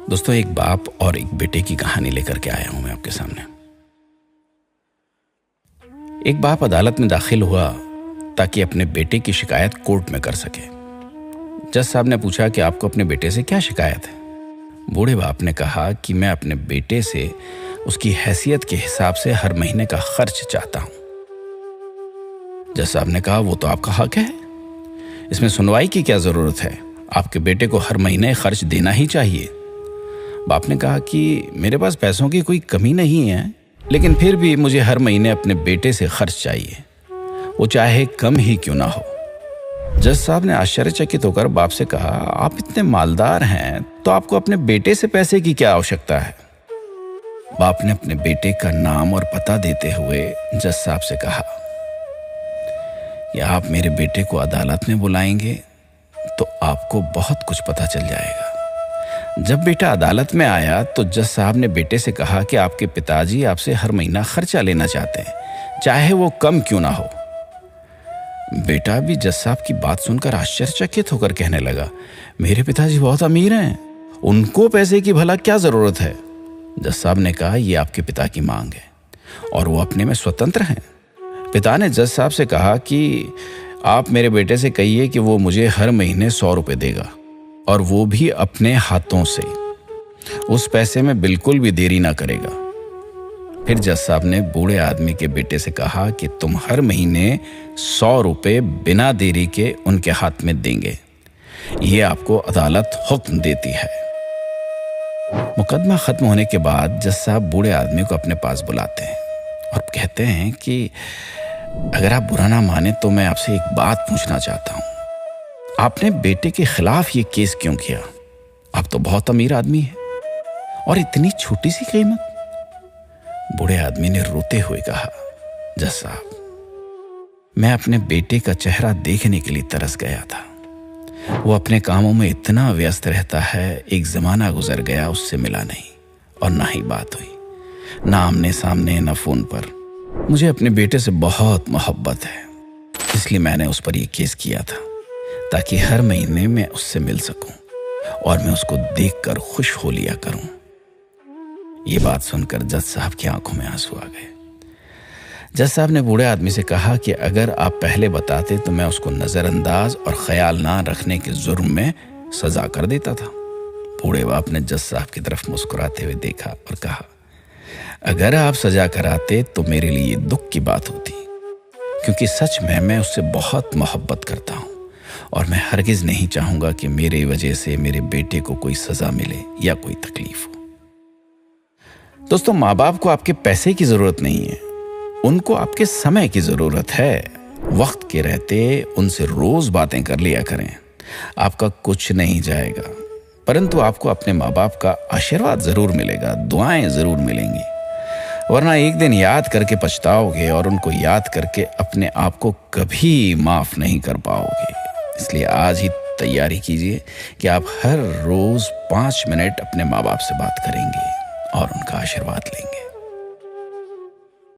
दोस्तों, एक बाप और एक बेटे की कहानी लेकर के आया हूं मैं आपके सामने। एक बाप अदालत में दाखिल हुआ ताकि अपने बेटे की शिकायत कोर्ट में कर सके। जज साहब ने पूछा कि आपको अपने बेटे से क्या शिकायत है। बूढ़े बाप ने कहा कि मैं अपने बेटे से उसकी हैसियत के हिसाब से हर महीने का खर्च चाहता हूं। जज साहब ने कहा, वो तो आपका हक है, इसमें सुनवाई की क्या जरूरत है, आपके बेटे को हर महीने खर्च देना ही चाहिए। बाप ने कहा कि मेरे पास पैसों की कोई कमी नहीं है, लेकिन फिर भी मुझे हर महीने अपने बेटे से खर्च चाहिए, वो चाहे कम ही क्यों ना हो। जज साहब ने आश्चर्यचकित होकर बाप से कहा, आप इतने मालदार हैं तो आपको अपने बेटे से पैसे की क्या आवश्यकता है। बाप ने अपने बेटे का नाम और पता देते हुए जज साहब से कहा, या आप मेरे बेटे को अदालत में बुलाएंगे तो आपको बहुत कुछ पता चल जाएगा। जब बेटा अदालत में आया तो जज साहब ने बेटे से कहा कि आपके पिताजी आपसे हर महीना खर्चा लेना चाहते हैं, चाहे वो कम क्यों ना हो। बेटा भी जज साहब की बात सुनकर आश्चर्यचकित होकर कहने लगा, मेरे पिताजी बहुत अमीर हैं, उनको पैसे की भला क्या जरूरत है। जज साहब ने कहा, ये आपके पिता की मांग है और वो अपने में स्वतंत्र हैं। पिता ने जज साहब से कहा कि आप मेरे बेटे से कहिए कि वो मुझे हर महीने 100 रुपए देगा, और वो भी अपने हाथों से, उस पैसे में बिल्कुल भी देरी ना करेगा। फिर जज साहब ने बूढ़े आदमी के बेटे से कहा कि तुम हर महीने 100 रुपए बिना देरी के उनके हाथ में देंगे, ये आपको अदालत हुक्म देती है। मुकदमा खत्म होने के बाद जज साहब बूढ़े आदमी को अपने पास बुलाते हैं और कहते हैं कि अगर आप बुरा ना माने तो मैं आपसे एक बात पूछना चाहता हूं, आपने बेटे के खिलाफ ये केस क्यों किया? आप तो बहुत अमीर आदमी हैं और इतनी छोटी सी कीमत। बूढ़े आदमी ने रोते हुए कहा, जज साहब, मैं अपने बेटे का चेहरा देखने के लिए तरस गया था। वो अपने कामों में इतना व्यस्त रहता है, एक जमाना गुजर गया उससे मिला नहीं और ना ही बात हुई, ना आमने सामने ना फोन पर। मुझे अपने बेटे से बहुत मोहब्बत है, इसलिए मैंने उस पर यह केस किया था ताकि हर महीने मैं उससे मिल सकूं और मैं उसको देखकर खुश हो लिया करूं। ये बात सुनकर जज साहब की आंखों में आंसू आ गए। जज साहब ने बूढ़े आदमी से कहा कि अगर आप पहले बताते तो मैं उसको नजरअंदाज और ख्याल ना रखने के जुर्म में सजा कर देता था। बूढ़े बाप ने जज साहब की तरफ मुस्कुराते हुए देखा और कहा, अगर आप सजा कराते तो मेरे लिए दुख की बात होती, क्योंकि सच में मैं उससे बहुत मोहब्बत करता हूं और मैं हरगिज नहीं चाहूंगा कि मेरे वजह से मेरे बेटे को कोई सजा मिले या कोई तकलीफ हो। दोस्तों, माँ बाप को आपके पैसे की जरूरत नहीं है, उनको आपके समय की जरूरत है। वक्त के रहते उनसे रोज बातें कर लिया करें, आपका कुछ नहीं जाएगा, परंतु आपको अपने माँ बाप का आशीर्वाद जरूर मिलेगा, दुआएं जरूर मिलेंगी। वरना एक दिन याद करके पछताओगे और उनको याद करके अपने आप को कभी माफ नहीं कर पाओगे। इसलिए आज ही तैयारी कीजिए कि आप हर रोज 5 मिनट अपने माँ बाप से बात करेंगे और उनका आशीर्वाद लेंगे।